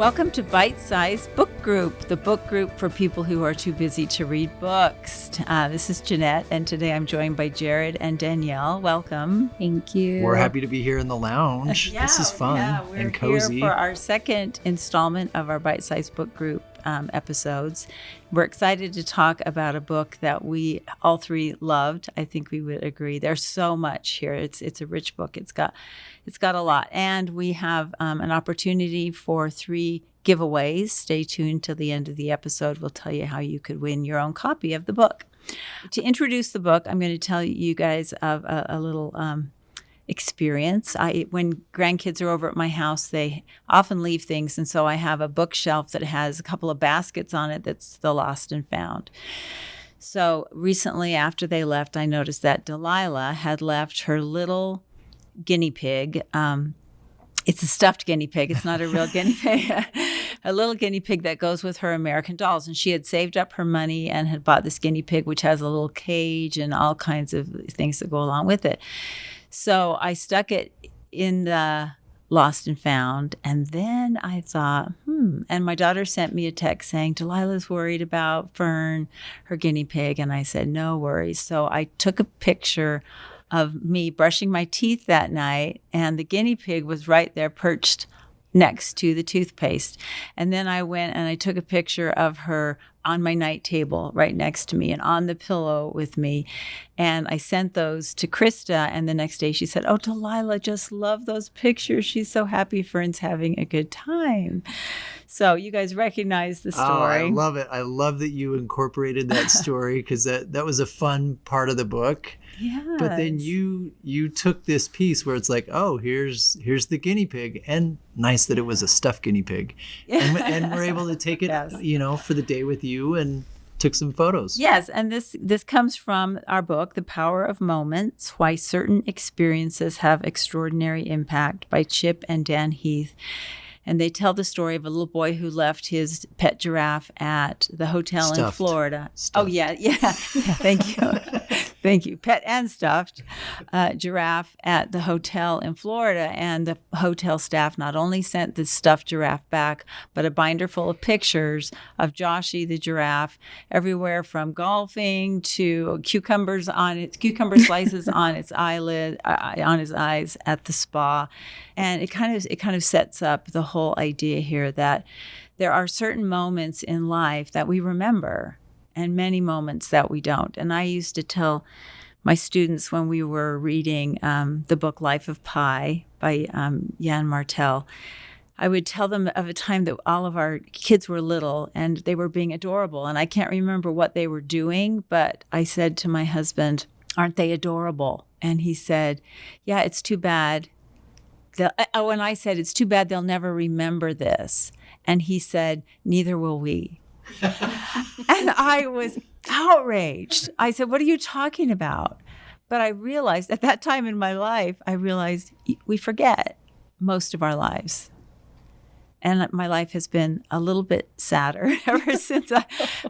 Welcome to Bite Size Book Group, the book group for people who are too busy to read books. This is Jenette, and today I'm joined by Jared and Danielle. Welcome. Thank you. We're happy to be here in the lounge. This is fun and cozy. We're here for our second installment of our Bite Size Book Group episodes. We're excited to talk about a book that we all three loved. I think we would agree. There's so much here. It's a rich book. It's got a lot. And we have an opportunity for 3 giveaways. Stay tuned till the end of the episode. We'll tell you how you could win your own copy of the book. To introduce the book, I'm going to tell you guys of a little experience. When grandkids are over at my house, they often leave things, and so I have a bookshelf that has a couple of baskets on it that's the lost and found. So recently, after they left, I noticed that Delilah had left her little guinea pig. It's a stuffed guinea pig. It's not a real guinea pig. A little guinea pig that goes with her American dolls. And she had saved up her money and had bought this guinea pig, which has a little cage and all kinds of things that go along with it. So I stuck it in the lost and found. And then I thought, And my daughter sent me a text saying, Delilah's worried about Fern, her guinea pig. And I said, no worries. So I took a picture of me brushing my teeth that night, and the guinea pig was right there perched next to the toothpaste. And then I went and I took a picture of her on my night table right next to me and on the pillow with me. And I sent those to Krista, and the next day she said, oh, Delilah just loved those pictures. She's so happy Fern's having a good time. So you guys recognize the story. Oh, I love it. I love that you incorporated that story because that was a fun part of the book. Yeah. But then you took this piece where it's like, oh, here's the guinea pig, and nice that it was a stuffed guinea pig, and we're able to take it, Yes. For the day with you, and took some photos. Yes, and this comes from our book, The Power of Moments: Why Certain Experiences Have Extraordinary Impact by Chip and Dan Heath. And they tell the story of a little boy who left his pet giraffe at the hotel in Florida. Stuffed. Oh, yeah. Thank you. Thank you. Pet and stuffed giraffe at the hotel in Florida. And the hotel staff not only sent the stuffed giraffe back, but a binder full of pictures of Joshy the giraffe, everywhere from golfing to cucumber slices on its eyelid, on his eyes at the spa. And it kind of sets up the whole idea here that there are certain moments in life that we remember and many moments that we don't. And I used to tell my students when we were reading the book Life of Pi by Jan Martel, I would tell them of a time that all of our kids were little and they were being adorable. And I can't remember what they were doing, but I said to my husband, aren't they adorable? And he said, yeah, it's too bad. And I said, it's too bad they'll never remember this. And he said, neither will we. And I was outraged. I said, what are you talking about? But I realized at that time in my life, we forget most of our lives. And my life has been a little bit sadder ever since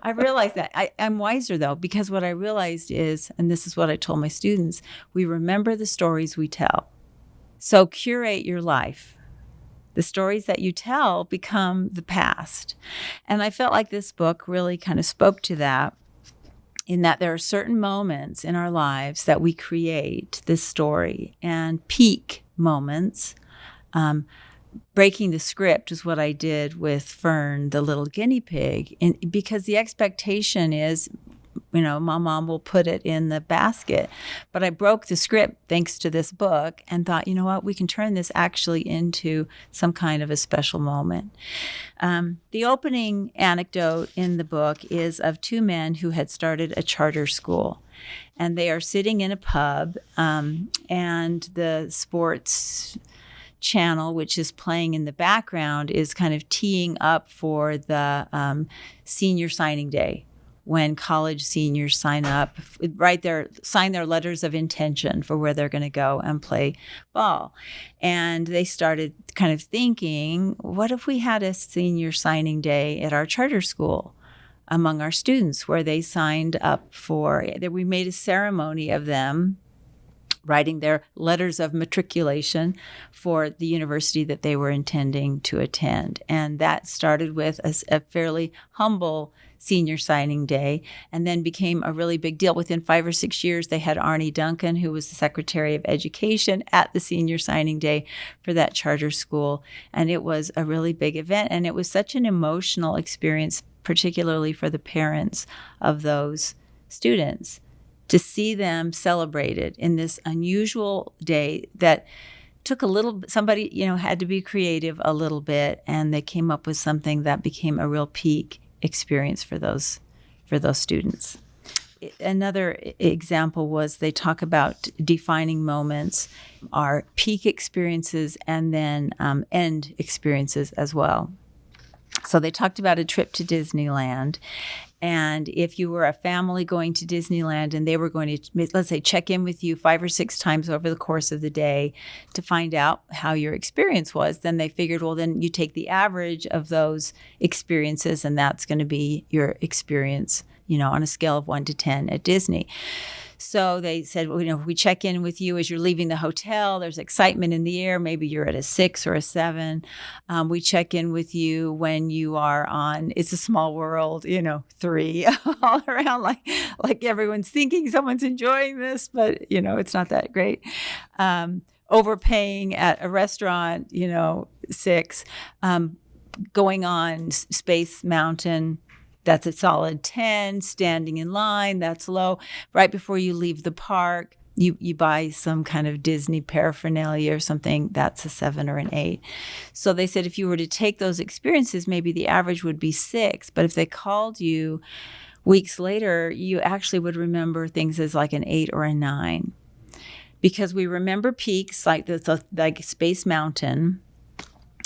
I realized that. I'm wiser, though, because what I realized is, and this is what I told my students, we remember the stories we tell. So curate your life. The stories that you tell become the past. And I felt like this book really kind of spoke to that, in that there are certain moments in our lives that we create this story, and peak moments. Breaking the script is what I did with Fern, the little guinea pig, because the expectation is, my mom will put it in the basket. But I broke the script thanks to this book and thought, you know what, we can turn this actually into some kind of a special moment. The opening anecdote in the book is of 2 men who had started a charter school. And they are sitting in a pub, and the sports channel, which is playing in the background, is kind of teeing up for the senior signing day, when college seniors sign up, sign their letters of intention for where they're going to go and play ball. And they started kind of thinking, what if we had a senior signing day at our charter school among our students, where they signed up we made a ceremony of them writing their letters of matriculation for the university that they were intending to attend. And that started with a fairly humble senior signing day and then became a really big deal. Within 5 or 6 years, they had Arnie Duncan, who was the Secretary of Education, at the senior signing day for that charter school. And it was a really big event. And it was such an emotional experience, particularly for the parents of those students, to see them celebrated in this unusual day that took somebody, had to be creative a little bit, and they came up with something that became a real peak experience for those students. Another example was they talk about defining moments, our peak experiences, and then end experiences as well. So they talked about a trip to Disneyland. And if you were a family going to Disneyland and they were going to, let's say, check in with you 5 or 6 times over the course of the day to find out how your experience was, then they figured, well, then you take the average of those experiences and that's going to be your experience, on a scale of 1 to 10 at Disney. So they said, well, if we check in with you as you're leaving the hotel, there's excitement in the air. Maybe you're at a 6 or a 7. We check in with you when you are on It's a Small World, 3, all around like everyone's thinking someone's enjoying this, but, it's not that great. Overpaying at a restaurant, 6. Going on Space Mountain, that's a solid 10. Standing in line, that's low. Right before you leave the park, you buy some kind of Disney paraphernalia or something, that's a 7 or an 8. So they said if you were to take those experiences, maybe the average would be 6. But if they called you weeks later, you actually would remember things as like an 8 or a 9. Because we remember peaks like Space Mountain,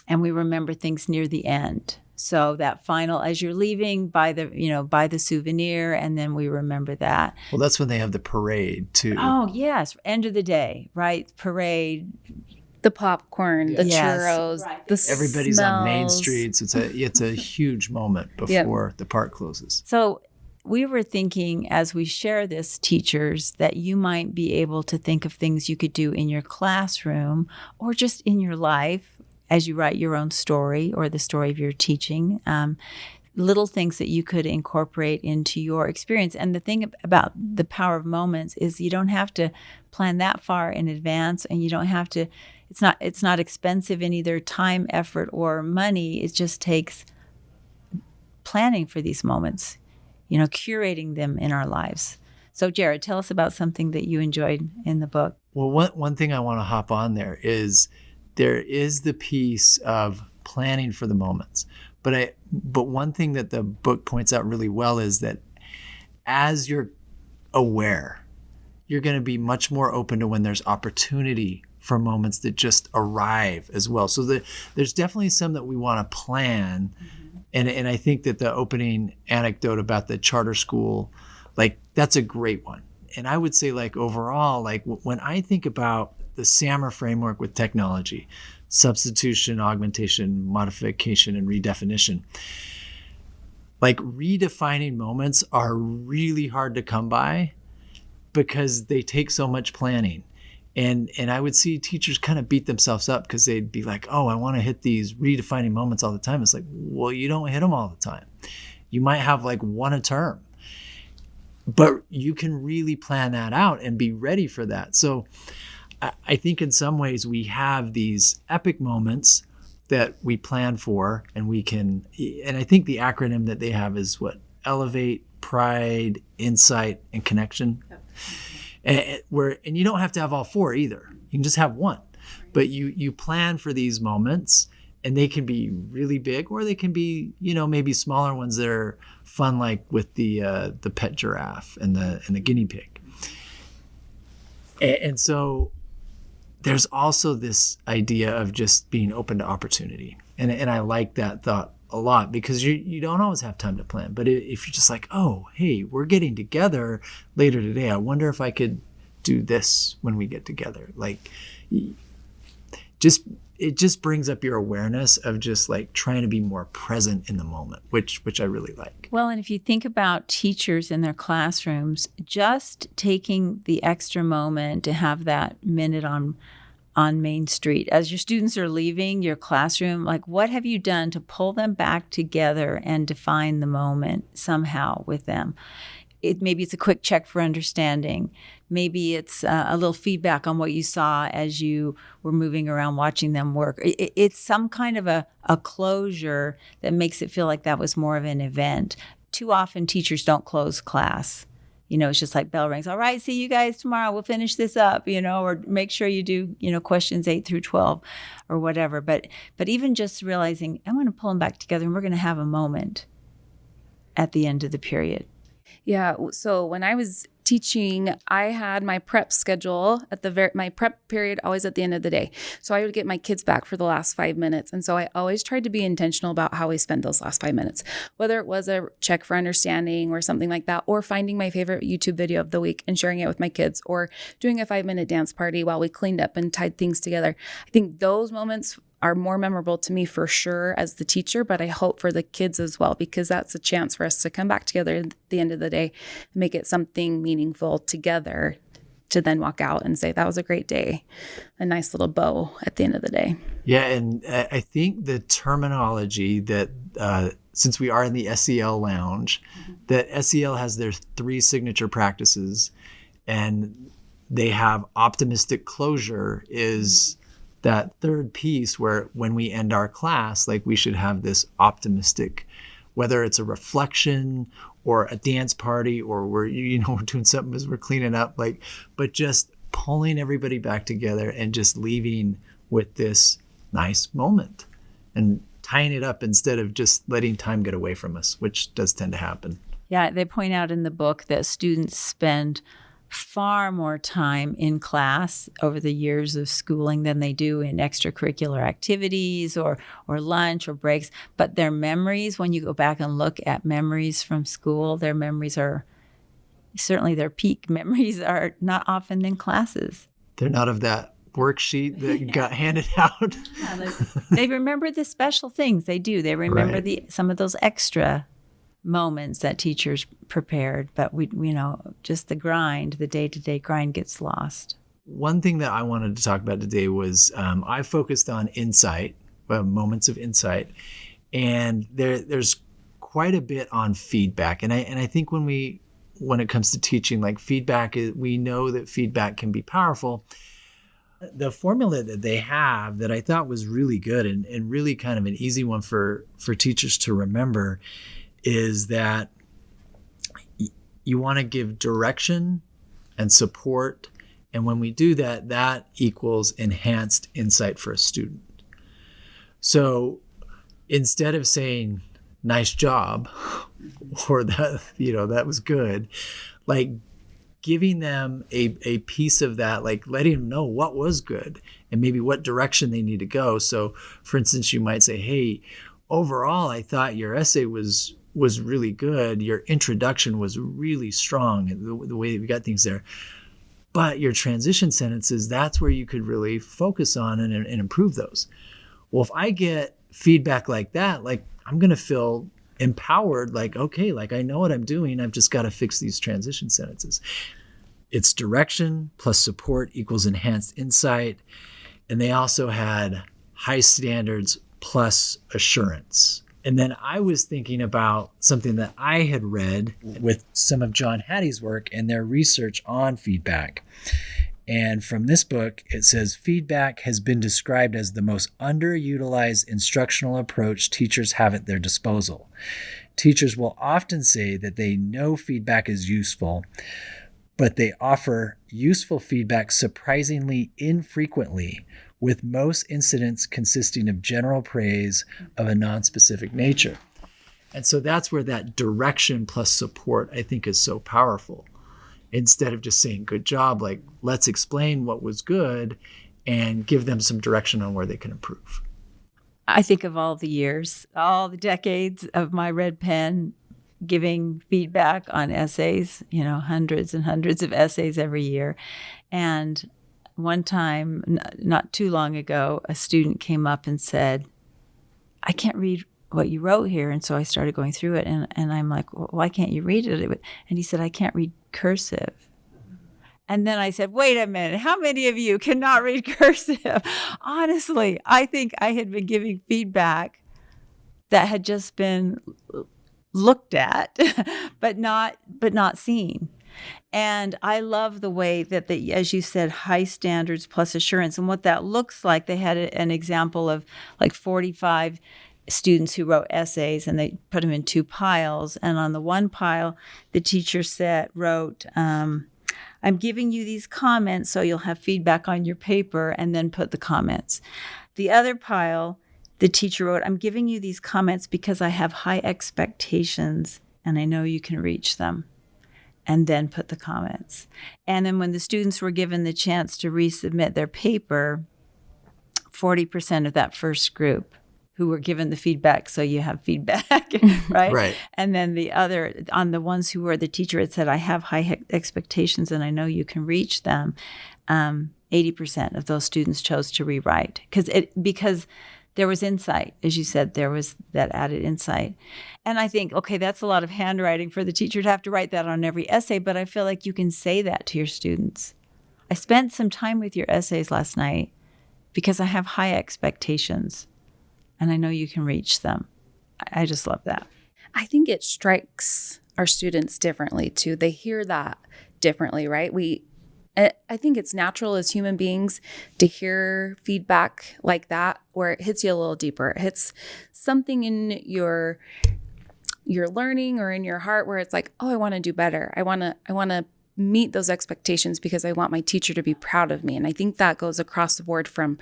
and we remember things near the end. So that final, as you're leaving, buy the souvenir, and then we remember that. Well, that's when they have the parade too. Oh, yes. End of the day, right? Parade. The popcorn, the churros, right. The Everybody's smells. On Main Street. So it's a huge moment before the park closes. So we were thinking as we share this, teachers, that you might be able to think of things you could do in your classroom or just in your life as you write your own story or the story of your teaching, little things that you could incorporate into your experience. And the thing about the power of moments is you don't have to plan that far in advance, and you don't have to, it's not expensive in either time, effort, or money. It just takes planning for these moments, curating them in our lives. So Jared, tell us about something that you enjoyed in the book. Well, one thing I want to hop on there is the piece of planning for the moments. But one thing that the book points out really well is that as you're aware, you're going to be much more open to when there's opportunity for moments that just arrive as well. So there's definitely some that we want to plan. And I think that the opening anecdote about the charter school, that's a great one. And I would say overall, when I think about the SAMR framework with technology, substitution, augmentation, modification, and redefinition. Redefining moments are really hard to come by because they take so much planning. And I would see teachers kind of beat themselves up because they'd be like, oh, I want to hit these redefining moments all the time. It's like, well, you don't hit them all the time. You might have one a term. But you can really plan that out and be ready for that. So I think in some ways we have these epic moments that we plan for, and I think the acronym that they have is what? Elevate, Pride, Insight, and Connection. Yep. And you don't have to have all 4 either. You can just have one. But you plan for these moments, and they can be really big, or they can be, maybe smaller ones that are fun, like with the pet giraffe and the guinea pig. And so there's also this idea of just being open to opportunity. And I like that thought a lot because you don't always have time to plan. But if you're just like, oh, hey, we're getting together later today. I wonder if I could do this when we get together. Just it just brings up your awareness of just like trying to be more present in the moment, which I really like. Well, and if you think about teachers in their classrooms, just taking the extra moment to have that minute on Main Street as your students are leaving your classroom, like what have you done to pull them back together and define the moment somehow with them? Maybe it's a quick check for understanding. Maybe it's a little feedback on what you saw as you were moving around watching them work. It's some kind of a closure that makes it feel like that was more of an event. Too often teachers don't close class. It's just like bell rings. All right, see you guys tomorrow. We'll finish this up, or make sure you do, questions 8 through 12 or whatever. But even just realizing I'm going to pull them back together and we're going to have a moment at the end of the period. Yeah. So when I was teaching, I had my prep schedule my prep period always at the end of the day. So I would get my kids back for the last 5 minutes. And so I always tried to be intentional about how we spend those last 5 minutes, whether it was a check for understanding or something like that, or finding my favorite YouTube video of the week and sharing it with my kids, or doing a 5-minute dance party while we cleaned up and tied things together. I think those moments are more memorable to me for sure as the teacher, but I hope for the kids as well, because that's a chance for us to come back together at the end of the day and make it something meaningful together to then walk out and say, that was a great day. A nice little bow at the end of the day. Yeah. And I think the terminology that, since we are in the SEL lounge, that SEL has their 3 signature practices, and they have optimistic closure is that third piece where when we end our class, like we should have this optimistic, whether it's a reflection or a dance party or we're doing something as we're cleaning up, but just pulling everybody back together and just leaving with this nice moment and tying it up instead of just letting time get away from us, which does tend to happen. Yeah, they point out in the book that students spend far more time in class over the years of schooling than they do in extracurricular activities or lunch or breaks. But their memories, when you go back and look at memories from school, their memories are, certainly their peak memories are not often in classes. They're not of that worksheet that got handed out. Yeah, they remember the special things. They do. They remember some of those extra moments that teachers prepared, but we just the day-to-day grind gets lost. One thing that I wanted to talk about today was I focused on insight, moments of insight, and there's quite a bit on feedback. And I think when it comes to teaching, like feedback, we know that feedback can be powerful. The formula that they have that I thought was really good and really kind of an easy one for teachers to remember is that you want to give direction and support. And when we do that, that equals enhanced insight for a student. So instead of saying, nice job, or that was good, like giving them a piece of that, like letting them know what was good and maybe what direction they need to go. So for instance, you might say, hey, overall, I thought your essay was really good. Your introduction was really strong, the way that we got things there. But your transition sentences, that's where you could really focus on and improve those. Well, if I get feedback like that, like I'm going to feel empowered, like, okay, like I know what I'm doing. I've just got to fix these transition sentences. It's direction plus support equals enhanced insight. And they also had high standards plus assurance. And then I was thinking about something that I had read with some of John Hattie's work and their research on feedback. And from this book, it says, feedback has been described as the most underutilized instructional approach teachers have at their disposal. Teachers will often say that they know feedback is useful, but they offer useful feedback surprisingly infrequently, with most incidents consisting of general praise of a non-specific nature. And so that's where that direction plus support, I think, is so powerful. Instead of just saying, good job, like, let's explain what was good and give them some direction on where they can improve. I think of all the years, all the decades of my red pen giving feedback on essays, hundreds and hundreds of essays every year. And one time, not too long ago, a student came up and said, I can't read what you wrote here. And so I started going through it, and I'm like, well, why can't you read it? And he said, I can't read cursive. And then I said, wait a minute, how many of you cannot read cursive? Honestly, I think I had been giving feedback that had just been looked at, but not seen. And I love the way that as you said, high standards plus assurance, and what that looks like. They had an example of like 45 students who wrote essays, and they put them in two piles. And on the one pile, the teacher wrote, I'm giving you these comments so you'll have feedback on your paper, and then put the comments. The other pile, the teacher wrote, I'm giving you these comments because I have high expectations and I know you can reach them, and then put the comments. And then when the students were given the chance to resubmit their paper, 40% of that first group who were given the feedback, so you have feedback, right? Right. And then the other, on the ones who were, the teacher had said, I have high expectations and I know you can reach them, 80% of those students chose to rewrite because there was insight. As you said, there was that added insight. And I think, okay, that's a lot of handwriting for the teacher to have to write that on every essay, but I feel like you can say that to your students. I spent some time with your essays last night because I have high expectations and I know you can reach them. I just love that. I think it strikes our students differently too. They hear that differently, right? I think it's natural as human beings to hear feedback like that, where it hits you a little deeper. It hits something in your learning or in your heart where it's like, oh, I want to do better. I want to meet those expectations because I want my teacher to be proud of me. And I think that goes across the board from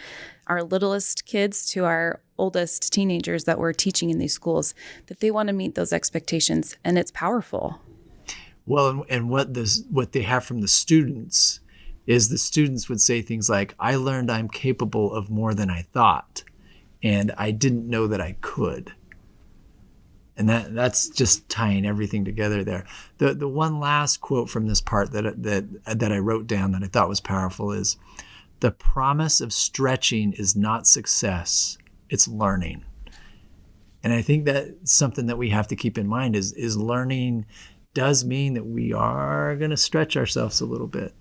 our littlest kids to our oldest teenagers that we're teaching in these schools, that they want to meet those expectations, and it's powerful. Well, and what they have from the students is the students would say things like, I learned I'm capable of more than I thought, and I didn't know that I could. And that's just tying everything together there. The one last quote from this part that I wrote down that I thought was powerful is, the promise of stretching is not success, it's learning. And I think that's something that we have to keep in mind is learning does mean that we are going to stretch ourselves a little bit.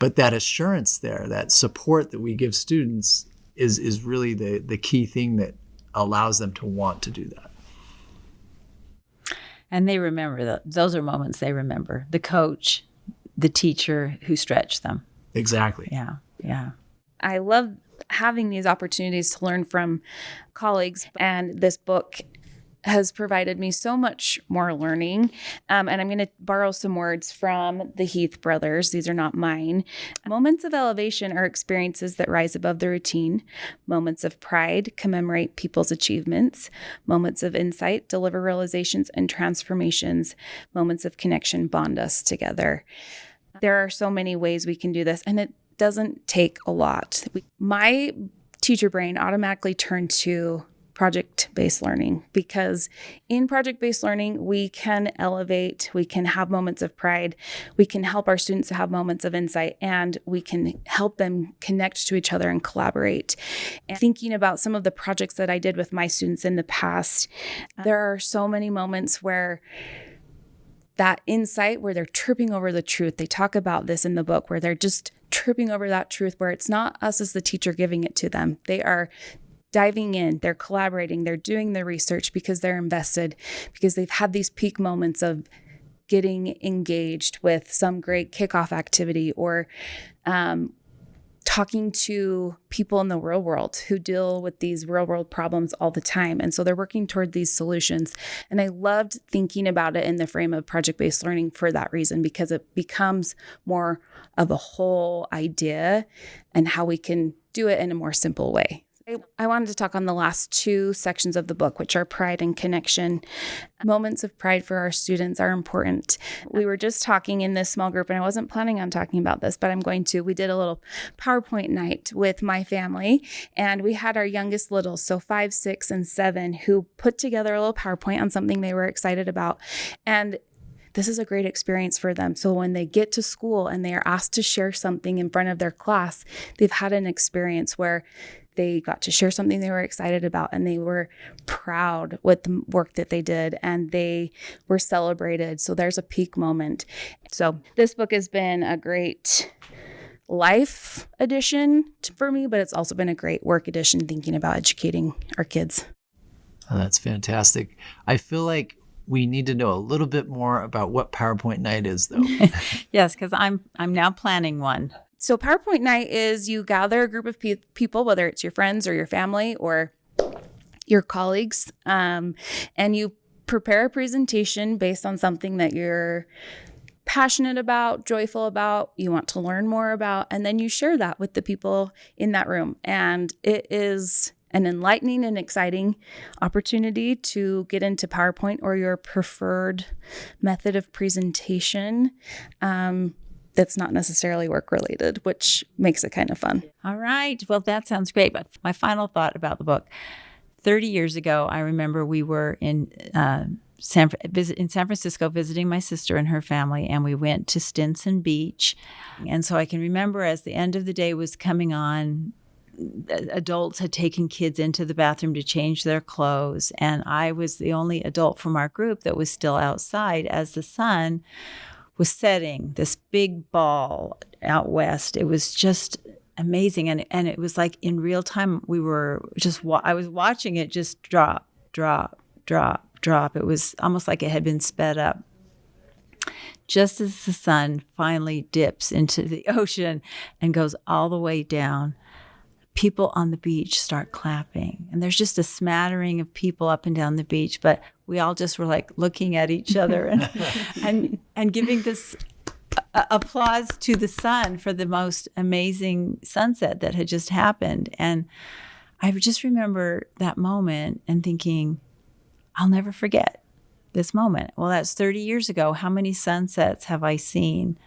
But that assurance there, that support that we give students is really the key thing that allows them to want to do that. And they remember that. Those are moments they remember. The coach, the teacher who stretched them. Exactly. Yeah, yeah. I love having these opportunities to learn from colleagues, and this book has provided me so much more learning. And I'm going to borrow some words from the Heath brothers. These are not mine. Moments of elevation are experiences that rise above the routine. Moments of pride commemorate people's achievements. Moments of insight deliver realizations and transformations. Moments of connection bond us together. There are so many ways we can do this, and it doesn't take a lot. My teacher brain automatically turned to project-based learning, because in project-based learning, we can elevate, we can have moments of pride, we can help our students have moments of insight, and we can help them connect to each other and collaborate. And thinking about some of the projects that I did with my students in the past, there are so many moments where that insight, where they're tripping over the truth. They talk about this in the book, where they're just tripping over that truth, where it's not us as the teacher giving it to them. They are diving in, they're collaborating, they're doing the research because they're invested, because they've had these peak moments of getting engaged with some great kickoff activity, or talking to people in the real world who deal with these real world problems all the time. And so they're working toward these solutions. And I loved thinking about it in the frame of project-based learning for that reason, because it becomes more of a whole idea and how we can do it in a more simple way. I wanted to talk on the last two sections of the book, which are pride and connection. Moments of pride for our students are important. We were just talking in this small group, and I wasn't planning on talking about this, but I'm going to. We did a little PowerPoint night with my family, and we had our youngest littles, so 5, 6, and 7, who put together a little PowerPoint on something they were excited about. And this is a great experience for them. So when they get to school and they are asked to share something in front of their class, they've had an experience where they got to share something they were excited about, and they were proud with the work that they did, and they were celebrated. So there's a peak moment. So this book has been a great life edition for me, but it's also been a great work edition thinking about educating our kids. Oh, that's fantastic. I feel like we need to know a little bit more about what PowerPoint night is, though. Yes, because I'm now planning one. So PowerPoint night is you gather a group of people, whether it's your friends or your family or your colleagues, and you prepare a presentation based on something that you're passionate about, joyful about, you want to learn more about, and then you share that with the people in that room. And it is an enlightening and exciting opportunity to get into PowerPoint or your preferred method of presentation. That's not necessarily work related, which makes it kind of fun. All right. Well, that sounds great. But my final thought about the book, 30 years ago, I remember we were in San Francisco visiting my sister and her family, and we went to Stinson Beach. And so I can remember as the end of the day was coming on, adults had taken kids into the bathroom to change their clothes. And I was the only adult from our group that was still outside as the sun was setting, this big ball out west. It was just amazing. And it was like in real time, we were just, I was watching it just drop, drop, drop, drop. It was almost like it had been sped up. Just as the sun finally dips into the ocean and goes all the way down, people on the beach start clapping. And there's just a smattering of people up and down the beach, but we all just were like looking at each other and giving this applause to the sun for the most amazing sunset that had just happened. And I just remember that moment and thinking, I'll never forget this moment. Well, that's 30 years ago. How many sunsets have I seen?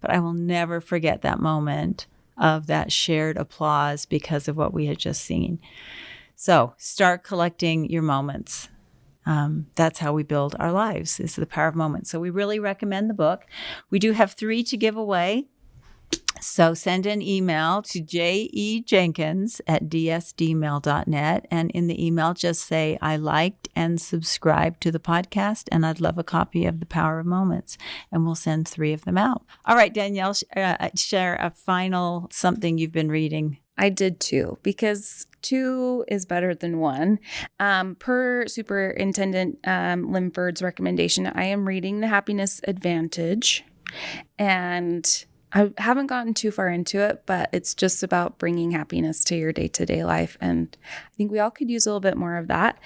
But I will never forget that moment of that shared applause because of what we had just seen. So start collecting your moments. That's how we build our lives, is the power of moments. So we really recommend the book. We do have 3 to give away. So send an email to jenkins@dsdmail.net. And in the email, just say, I liked and subscribed to the podcast, and I'd love a copy of The Power of Moments. And we'll send 3 of them out. All right, Danielle, share a final something you've been reading. I did too, because 2 is better than 1. Per Superintendent Limford's recommendation, I am reading The Happiness Advantage, and I haven't gotten too far into it, but it's just about bringing happiness to your day-to-day life. And I think we all could use a little bit more of that.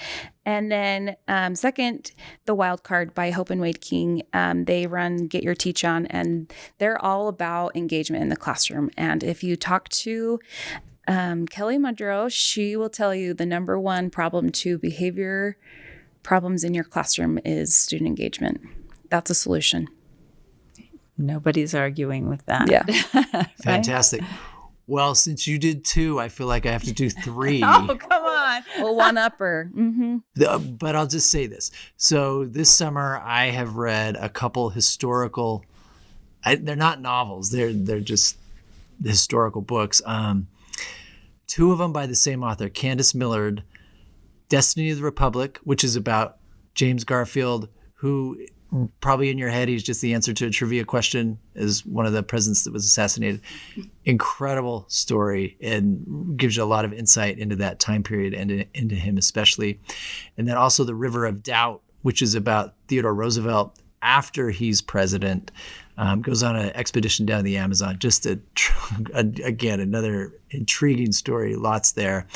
And then second, The Wild Card by Hope and Wade King. They run Get Your Teach On, and they're all about engagement in the classroom. And if you talk to Kelly Mudrow, she will tell you the number one problem to behavior problems in your classroom is student engagement. That's a solution. Nobody's arguing with that. Yeah. Fantastic. Well, since you did 2, I feel like I have to do 3. Oh, come on. Well, one-upper. Mm-hmm. But I'll just say this. So this summer, I have read a couple historical, they're not novels. They're just historical books. 2 of them by the same author, Candace Millard, Destiny of the Republic, which is about James Garfield, who probably in your head, he's just the answer to a trivia question as one of the presidents that was assassinated. Incredible story, and gives you a lot of insight into that time period and into him especially. And then also The River of Doubt, which is about Theodore Roosevelt after he's president, goes on an expedition down the Amazon. Just again, another intriguing story, lots there.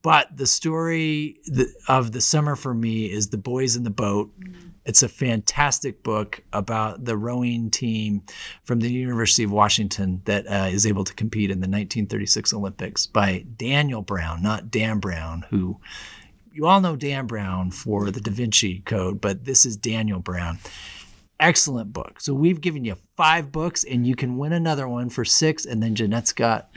But the story of the summer for me is The Boys in the Boat. It's a fantastic book about the rowing team from the University of Washington that is able to compete in the 1936 Olympics by Daniel Brown, not Dan Brown, who you all know Dan Brown for the Da Vinci Code, but this is Daniel Brown. Excellent book. So we've given you 5 books, and you can win another one for 6, and then Jenette's got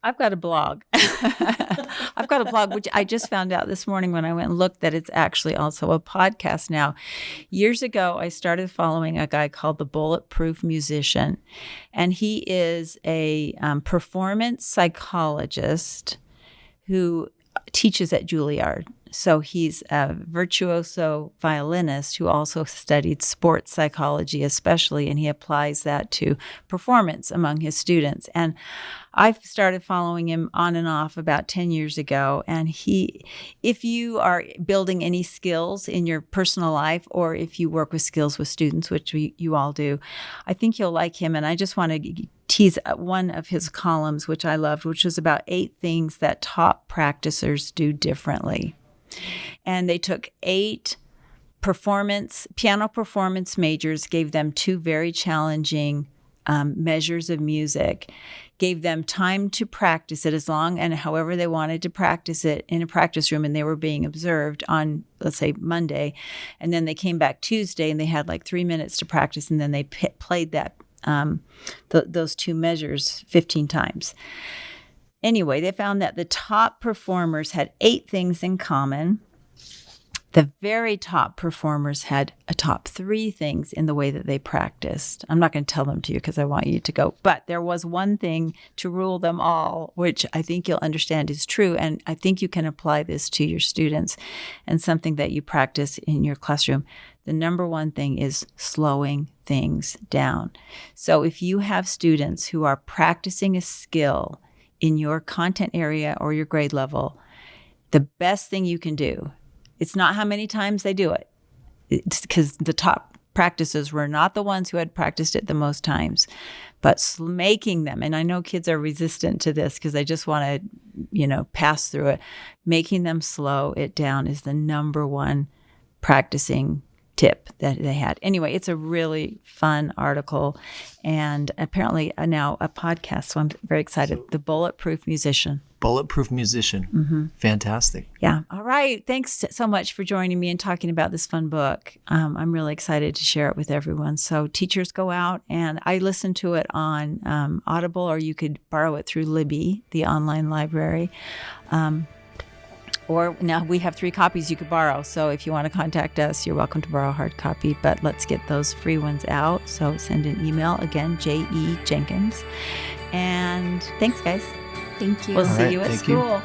I've got a blog. I've got a blog, which I just found out this morning when I went and looked that it's actually also a podcast now. Years ago, I started following a guy called the Bulletproof Musician, and he is a performance psychologist who teaches at Juilliard. So he's a virtuoso violinist who also studied sports psychology especially, and he applies that to performance among his students. And I've started following him on and off about 10 years ago. And if you are building any skills in your personal life, or if you work with skills with students, which you all do, I think you'll like him. And I just want to tease one of his columns, which I loved, which was about 8 things that top practicers do differently. And they took 8 piano performance majors, gave them 2 very challenging measures of music, gave them time to practice it as long and however they wanted to practice it in a practice room, and they were being observed on, let's say, Monday. And then they came back Tuesday and they had like 3 minutes to practice, and then they played that those 2 measures 15 times. Anyway, they found that the top performers had 8 things in common. The very top performers had a top 3 things in the way that they practiced. I'm not going to tell them to you because I want you to go. But there was one thing to rule them all, which I think you'll understand is true. And I think you can apply this to your students and something that you practice in your classroom. The number one thing is slowing things down. So if you have students who are practicing a skill in your content area or your grade level, the best thing you can do, it's not how many times they do it. It's because the top practices were not the ones who had practiced it the most times, but making them, and I know kids are resistant to this because they just want to, pass through it. Making them slow it down is the number one practicing tip that they had. Anyway, it's a really fun article and apparently now a podcast. So I'm very excited. The Bulletproof Musician. Bulletproof Musician. Mm-hmm. Fantastic. Yeah. All right. Thanks so much for joining me and talking about this fun book. I'm really excited to share it with everyone. So teachers, go out, and I listened to it on Audible, or you could borrow it through Libby, the online library. Or now we have 3 copies you could borrow. So if you want to contact us, you're welcome to borrow a hard copy. But let's get those free ones out. So send an email. Again, J.E. Jenkins. And thanks, guys. Thank you. We'll see you at school.